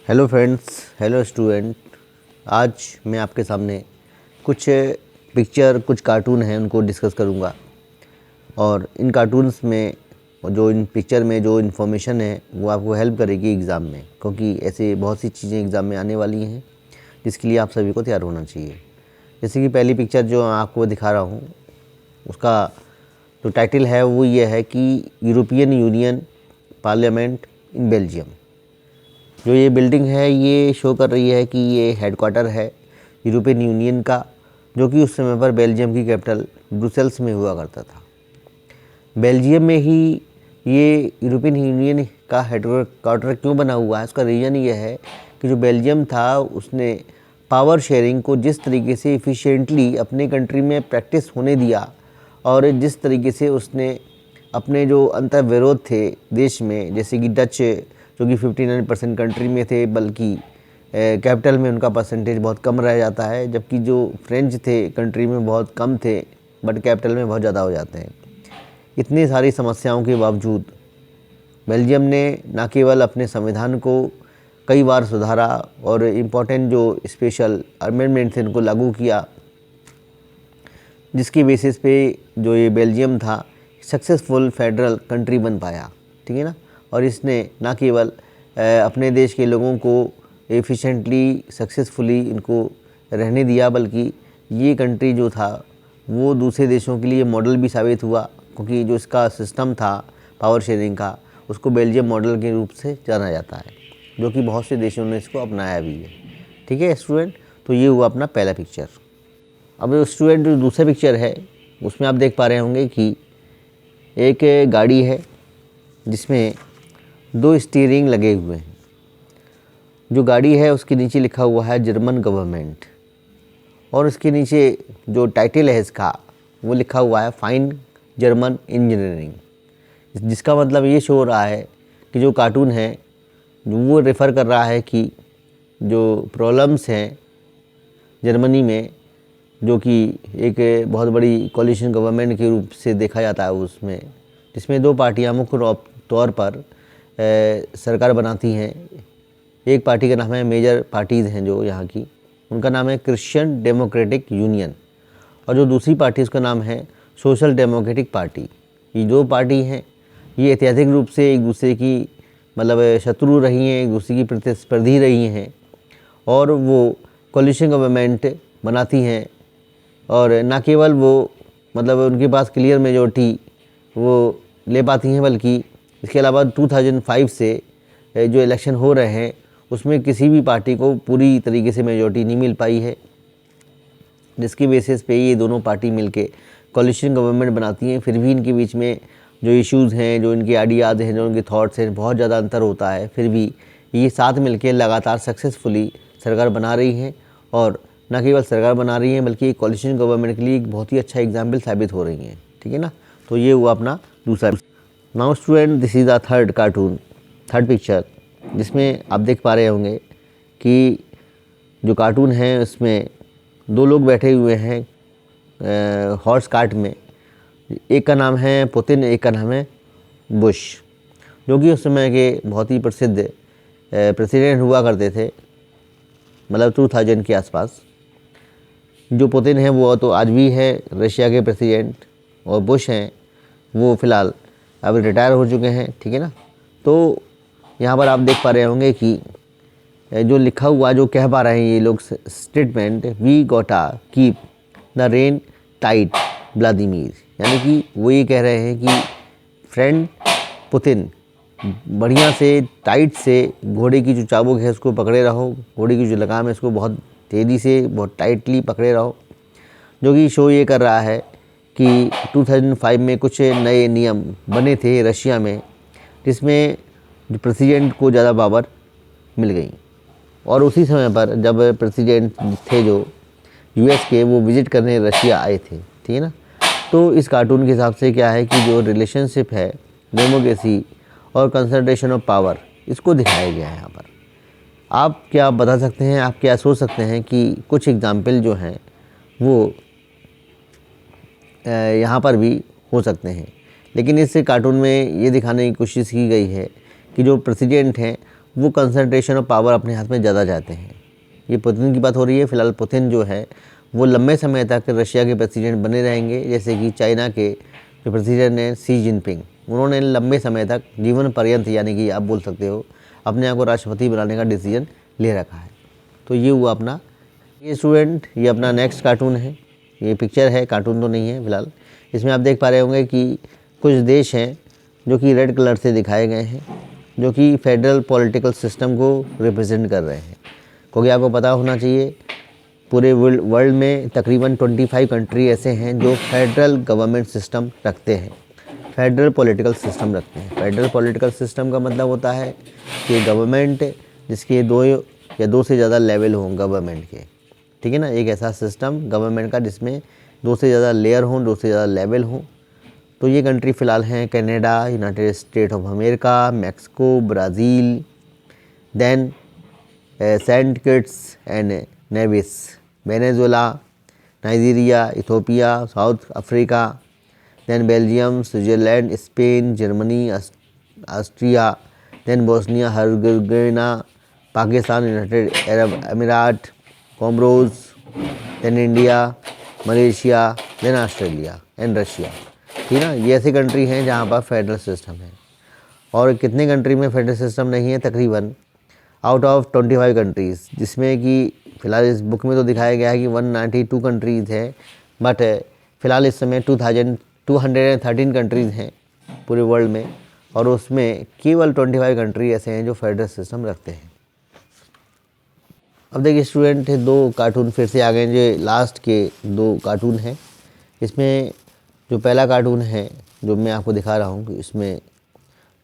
Hello friends, hello student. आज मैं आपके सामने कुछ कुछ कार्टून हैं उनको डिस्कस करूंगा। और इन कार्टून्स में इन पिक्चर में जो इन्फॉर्मेशन है वो आपको हेल्प करेगी एग्ज़ाम में, क्योंकि ऐसे बहुत सी चीज़ें एग्ज़ाम में आने वाली हैं जिसके लिए आप सभी को तैयार होना चाहिए। जैसे कि पहली पिक्चर जो आपको दिखा रहा हूँ, उसका जो टाइटल है वो ये है कि European union parliament in Belgium. जो ये बिल्डिंग है ये शो कर रही है कि ये हेडक्वार्टर है यूरोपियन यूनियन का, जो कि उस समय पर बेल्जियम की कैपिटल ब्रुसेल्स में हुआ करता था। बेल्जियम में ही ये यूरोपियन यूनियन का हेडक्वार्टर क्यों बना हुआ है, उसका रीज़न ये है कि जो बेल्जियम था उसने पावर शेयरिंग को जिस तरीके से इफ़िशिएंटली अपने कंट्री में प्रैक्टिस होने दिया, और जिस तरीके से उसने अपने जो अंतर्विरोध थे देश में, जैसे कि डच जो कि 59% कंट्री में थे, बल्कि कैपिटल में उनका परसेंटेज बहुत कम रह जाता है, जबकि जो फ्रेंच थे कंट्री में बहुत कम थे बट कैपिटल में बहुत ज़्यादा हो जाते हैं। इतनी सारी समस्याओं के बावजूद बेल्जियम ने न केवल अपने संविधान को कई बार सुधारा और इम्पोर्टेंट जो स्पेशल अमेंडमेंट थे उनको लागू किया, जिसकी बेसिस पे जो ये बेल्जियम था सक्सेसफुल फेडरल कंट्री बन पाया। ठीक है ना। और इसने न केवल अपने देश के लोगों को एफिशिएंटली सक्सेसफुली इनको रहने दिया, बल्कि ये कंट्री जो था वो दूसरे देशों के लिए मॉडल भी साबित हुआ, क्योंकि जो इसका सिस्टम था पावर शेयरिंग का उसको बेल्जियम मॉडल के रूप से जाना जाता है, जो कि बहुत से देशों ने इसको अपनाया भी है। ठीक है स्टूडेंट, तो ये हुआ अपना पहला पिक्चर। अब स्टूडेंट जो दूसरा पिक्चर है उसमें आप देख पा रहे होंगे कि एक गाड़ी है जिसमें दो स्टीयरिंग लगे हुए हैं। जो गाड़ी है उसके नीचे लिखा हुआ है जर्मन गवर्नमेंट, और उसके नीचे जो टाइटल है इसका वो लिखा हुआ है फाइन जर्मन इंजीनियरिंग, जिसका मतलब ये शो हो रहा है कि जो कार्टून है वो रेफ़र कर रहा है कि जो प्रॉब्लम्स हैं जर्मनी में, जो कि एक बहुत बड़ी कोलिशन गवर्नमेंट के रूप से देखा जाता है उसमें, जिसमें दो पार्टियां मुख्य तौर पर सरकार बनाती हैं। एक पार्टी का नाम है, मेजर पार्टीज़ हैं जो यहाँ की, उनका नाम है क्रिश्चियन डेमोक्रेटिक यूनियन, और जो दूसरी पार्टी उसका नाम है सोशल डेमोक्रेटिक पार्टी। ये दो पार्टी हैं, ये ऐतिहासिक रूप से एक दूसरे की मतलब शत्रु रही हैं, एक दूसरे की प्रतिस्पर्धी रही हैं, और वो कोलिशन गवर्नमेंट बनाती हैं। और न केवल वो मतलब उनके पास क्लियर मेजॉरिटी वो ले पाती हैं, बल्कि इसके अलावा 2005 से जो इलेक्शन हो रहे हैं उसमें किसी भी पार्टी को पूरी तरीके से मेजॉरिटी नहीं मिल पाई है, जिसकी बेसिस पे ये दोनों पार्टी मिलके कोलिशन गवर्नमेंट बनाती हैं। फिर भी इनके बीच में जो इश्यूज़ हैं, जो इनके आइडियाज़ हैं, जो इनके थॉट्स हैं, बहुत ज़्यादा अंतर होता है। फिर भी ये साथ मिलके लगातार सक्सेसफुली सरकार बना रही हैं, और न केवल सरकार बना रही हैं बल्कि कोलिशन गवर्नमेंट के लिए एक बहुत ही अच्छा एग्जाम्पल साबित हो रही हैं। ठीक है ना। तो ये हुआ अपना दूसरा। Now student, this is the third cartoon, third picture, जिसमें आप देख पा रहे होंगे कि जो कार्टून है उसमें दो लोग बैठे हुए हैं हॉर्स कार्ट में। एक का नाम है पुतिन, एक का नाम है बुश, जो कि उस समय के बहुत ही प्रसिद्ध प्रेसिडेंट हुआ करते थे, मतलब 2000 के आसपास। जो पुतिन है वो तो आज भी है रशिया के प्रेसिडेंट, और बुश हैं वो फ़िलहाल अब रिटायर हो चुके हैं। ठीक है ना। तो यहाँ पर आप देख पा रहे होंगे कि जो लिखा हुआ, जो कह पा रहे हैं ये लोग स्टेटमेंट, वी गोटा keep the rain tight Vladimir, यानी कि वो ये कह रहे हैं कि फ्रेंड पुतिन, बढ़िया से टाइट से घोड़े की जो चाबुक है उसको पकड़े रहो, घोड़े की जो लगाम है उसको बहुत तेज़ी से बहुत टाइटली पकड़े रहो। जो कि शो ये कर रहा है कि 2005 में कुछ नए नियम बने थे रशिया में, जिसमें जो प्रेसिडेंट को ज़्यादा पावर मिल गई। और उसी समय पर जब प्रेसिडेंट थे जो यूएस के, वो विज़िट करने रशिया आए थे। ठीक है ना। तो इस कार्टून के हिसाब से क्या है कि जो रिलेशनशिप है डेमोक्रेसी और कंसंट्रेशन ऑफ पावर, इसको दिखाया गया है यहाँ पर। आप क्या बता सकते हैं, आप क्या सोच सकते हैं कि कुछ एग्जाम्पल जो हैं वो यहाँ पर भी हो सकते हैं, लेकिन इस कार्टून में ये दिखाने की कोशिश की गई है कि जो प्रेसिडेंट हैं वो कंसंट्रेशन ऑफ पावर अपने हाथ में ज़्यादा चाहते हैं। ये पुतिन की बात हो रही है। फिलहाल पुतिन जो है वो लंबे समय तक रशिया के प्रेसिडेंट बने रहेंगे, जैसे कि चाइना के जो प्रेसिडेंट हैं शी जिनपिंग, उन्होंने लंबे समय तक जीवन पर्यंत यानी कि आप बोल सकते हो अपने आप को राष्ट्रपति बनाने का डिसीजन ले रखा है। तो ये हुआ अपना। ये स्टूडेंट ये अपना नेक्स्ट कार्टून है, ये पिक्चर है, कार्टून तो नहीं है फिलहाल। इसमें आप देख पा रहे होंगे कि कुछ देश हैं जो कि रेड कलर से दिखाए गए हैं, जो कि फेडरल पॉलिटिकल सिस्टम को रिप्रेजेंट कर रहे हैं। क्योंकि आपको पता होना चाहिए पूरे वर्ल्ड में तकरीबन 25 कंट्री ऐसे हैं जो फेडरल गवर्नमेंट सिस्टम रखते हैं, फेडरल पॉलिटिकल सिस्टम रखते हैं। फेडरल पॉलिटिकल सिस्टम का मतलब होता है कि गवर्नमेंट जिसके 2 या 2 से ज़्यादा लेवल हों गवर्नमेंट के, ठीक है ना। एक ऐसा सिस्टम गवर्नमेंट का जिसमें 2 से ज़्यादा लेयर हों, 2 से ज़्यादा लेवल हों। तो ये कंट्री फ़िलहाल हैं Canada, United State of America, Mexico, Brazil, then Saint Kitts and Nevis, Venezuela, Nigeria, Ethiopia, South Africa, then Belgium, Switzerland, Spain, Germany, Austria, then Bosnia Herzegovina, Pakistan, United Arab Emirates, Comoros, then India, Malaysia, then Australia and Russia, ठीक है ना। ये ऐसी country हैं जहाँ पर federal system है। और कितने कंट्री में फेडरल सिस्टम नहीं है? तकरीबन आउट ऑफ 25 कंट्रीज़, जिसमें कि फ़िलहाल इस बुक में तो दिखाया गया है कि 192 कंट्रीज़ हैं, बट फ़िलहाल इस समय 213 कंट्रीज़ हैं पूरे वर्ल्ड में, और उसमें केवल 25 कंट्री ऐसे हैं जो फेडरल सिस्टम रखते हैं। अब देखिए स्टूडेंट, 2 कार्टून फिर से आ गए, जो लास्ट के 2 कार्टून हैं। इसमें जो पहला कार्टून है जो मैं आपको दिखा रहा हूँ, इसमें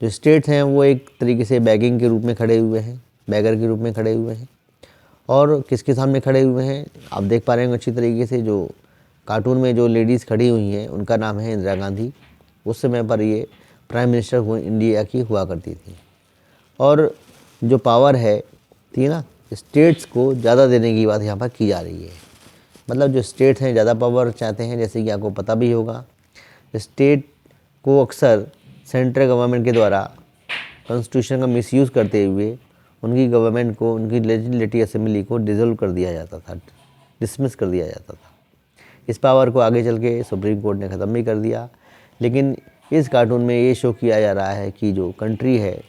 जो स्टेट्स हैं वो एक तरीके से बैगिंग के रूप में खड़े हुए हैं, बैगर के रूप में खड़े हुए हैं। और किसके सामने खड़े हुए हैं आप देख पा रहे हैं अच्छी तरीके से। जो कार्टून में जो लेडीज़ खड़ी हुई हैं उनका नाम है इंदिरा गांधी। उस समय पर ये प्राइम मिनिस्टर इंडिया की हुआ करती थी। और जो पावर है, ठीक है ना, स्टेट्स को ज़्यादा देने की बात यहाँ पर की जा रही है। मतलब जो स्टेट्स हैं ज़्यादा पावर चाहते हैं, जैसे कि आपको पता भी होगा स्टेट को अक्सर सेंट्रल गवर्नमेंट के द्वारा कॉन्स्टिट्यूशन का मिसयूज़ करते हुए उनकी गवर्नमेंट को, उनकी लेजिस्लेटिव असेंबली को डिसॉल्व कर दिया जाता था, डिसमिस कर दिया जाता था। इस पावर को आगे चल के सुप्रीम कोर्ट ने ख़त्म भी कर दिया। लेकिन इस कार्टून में ये शो किया जा रहा है कि जो कंट्री है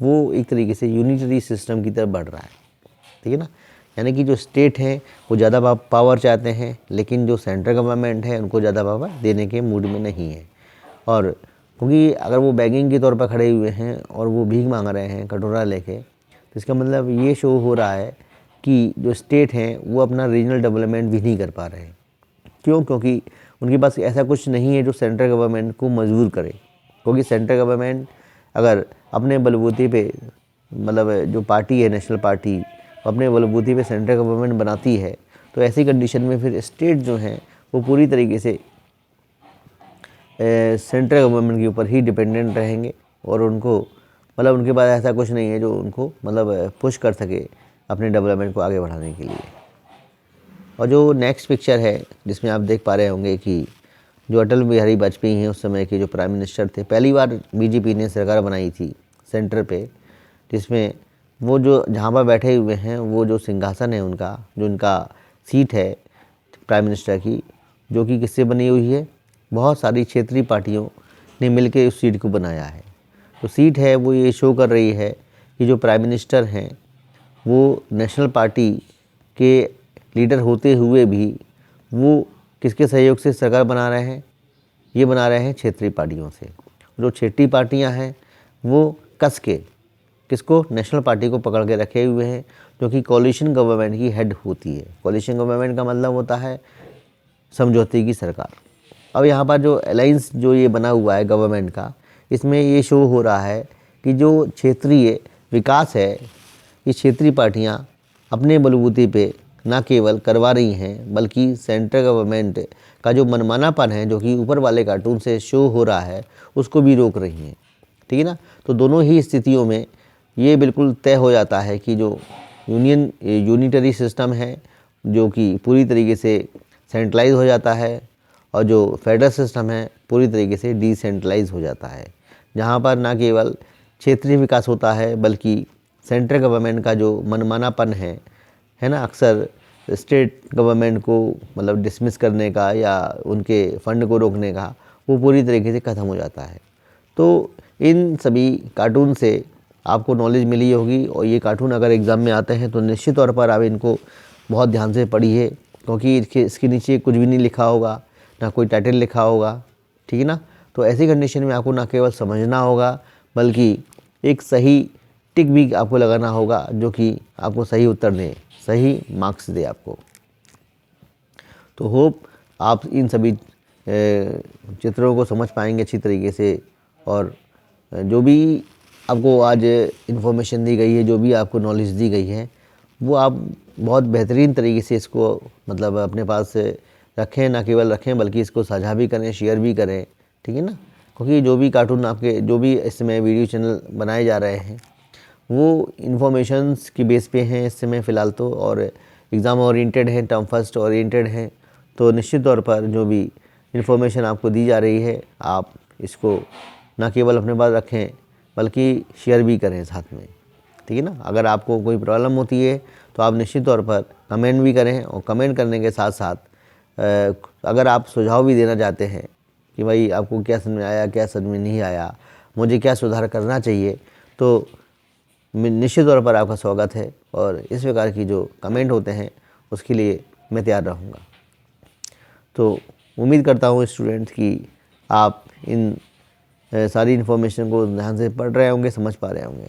वो एक तरीके से यूनिटरी सिस्टम की तरफ बढ़ रहा है, ठीक है ना। यानी कि जो स्टेट हैं वो ज़्यादा पावर चाहते हैं, लेकिन जो सेंट्रल गवर्नमेंट है उनको ज़्यादा पावर देने के मूड में नहीं है। और क्योंकि अगर वो बैगिंग के तौर पर खड़े हुए हैं और वो भीख मांग रहे हैं कटोरा लेके, तो इसका मतलब ये शो हो रहा है कि जो स्टेट हैं वो अपना रीजनल डेवलपमेंट भी नहीं कर पा रहे हैं। क्यों? क्योंकि उनके पास ऐसा कुछ नहीं है जो सेंट्रल गवर्नमेंट को मजबूर करे। क्योंकि सेंट्रल गवर्नमेंट अगर अपने बलबूते पे, मतलब जो पार्टी है नेशनल पार्टी, अपने बलबूते पे सेंट्रल गवर्नमेंट बनाती है, तो ऐसी कंडीशन में फिर स्टेट जो हैं वो पूरी तरीके से सेंट्रल गवर्नमेंट के ऊपर ही डिपेंडेंट रहेंगे। और उनको मतलब उनके पास ऐसा कुछ नहीं है जो उनको मतलब पुश कर सके अपने डेवलपमेंट को आगे बढ़ाने के लिए। और जो नेक्स्ट पिक्चर है जिसमें आप देख पा रहे होंगे कि जो अटल बिहारी वाजपेयी हैं उस समय के जो प्राइम मिनिस्टर थे, पहली बार बीजेपी ने सरकार बनाई थी सेंटर पे, जिसमें वो जो जहाँ पर बैठे हुए हैं वो जो सिंहासन है उनका, जो उनका सीट है प्राइम मिनिस्टर की, जो कि किससे बनी हुई है? बहुत सारी क्षेत्रीय पार्टियों ने मिलकर उस सीट को बनाया है। तो सीट है वो ये शो कर रही है कि जो प्राइम मिनिस्टर हैं वो नेशनल पार्टी के लीडर होते हुए भी वो किसके सहयोग से सरकार बना रहे हैं? ये बना रहे हैं क्षेत्रीय पार्टियों से। जो क्षेत्रीय पार्टियां हैं वो कस के किसको? नेशनल पार्टी को पकड़ के रखे हुए हैं, जो कि कोalition गवर्नमेंट की हेड होती है। कोalition गवर्नमेंट का मतलब होता है समझौते की सरकार। अब यहाँ पर जो अलायंस जो ये बना हुआ है गवर्नमेंट का, इसमें ये शो हो रहा है कि जो क्षेत्रीय विकास है, ये क्षेत्रीय पार्टियाँ अपने बलबूते पे ना केवल करवा रही हैं, बल्कि सेंट्रल गवर्नमेंट का जो मनमानापन है, जो कि यूपर वाले कार्टून से शो हो रहा है, उसको भी रोक रही हैं, ठीक है ना। तो दोनों ही स्थितियों में ये बिल्कुल तय हो जाता है कि जो यूनिटरी सिस्टम है जो कि पूरी तरीके से सेंट्रलाइज हो जाता है, और जो फेडरल सिस्टम है पूरी तरीके से डिसेंट्रलाइज हो जाता है, जहाँ पर ना केवल क्षेत्रीय विकास होता है बल्कि सेंट्रल गवर्नमेंट का जो मनमानापन है ना, अक्सर स्टेट गवर्नमेंट को मतलब डिसमिस करने का या उनके फंड को रोकने का, वो पूरी तरीके से ख़त्म हो जाता है। तो इन सभी कार्टून से आपको नॉलेज मिली होगी, और ये कार्टून अगर एग्ज़ाम में आते हैं तो निश्चित तौर पर आप इनको बहुत ध्यान से पढ़िए, क्योंकि इसके नीचे कुछ भी नहीं लिखा होगा, ना कोई टाइटल लिखा होगा, ठीक है ना। तो ऐसी कंडीशन में आपको ना केवल समझना होगा, बल्कि एक सही टिक भी आपको लगाना होगा, जो कि आपको सही उत्तर दे, सही मार्क्स दे आपको। तो होप आप इन सभी चित्रों को समझ पाएंगे अच्छी तरीके से, और जो भी आपको आज इन्फॉर्मेशन दी गई है, जो भी आपको नॉलेज दी गई है, वो आप बहुत बेहतरीन तरीके से इसको मतलब अपने पास रखें, ना केवल रखें बल्कि इसको साझा भी करें, शेयर भी करें, ठीक है ना। क्योंकि जो भी कार्टून आपके, जो भी इस समय वीडियो चैनल बनाए जा रहे हैं, वो इन्फॉर्मेशंस की बेस पे हैं इस समय फ़िलहाल तो, और एग्ज़ाम ओरिएंटेड हैं, टर्म फर्स्ट ओरिएंटेड हैं। तो निश्चित तौर पर जो भी इन्फॉर्मेशन आपको दी जा रही है, आप इसको ना केवल अपने पास रखें बल्कि शेयर भी करें साथ में, ठीक है ना। अगर आपको कोई प्रॉब्लम होती है तो आप निश्चित तौर पर कमेंट भी करें, और कमेंट करने के साथ साथ अगर आप सुझाव भी देना चाहते हैं कि भाई आपको क्या समझ में आया, क्या समझ में नहीं आया, मुझे क्या सुधार करना चाहिए, तो निश्चित तौर पर आपका स्वागत है, और इस प्रकार की जो कमेंट होते हैं उसके लिए मैं तैयार रहूँगा। तो उम्मीद करता हूँ स्टूडेंट्स कि आप इन सारी इन्फॉर्मेशन को ध्यान से पढ़ रहे होंगे, समझ पा रहे होंगे।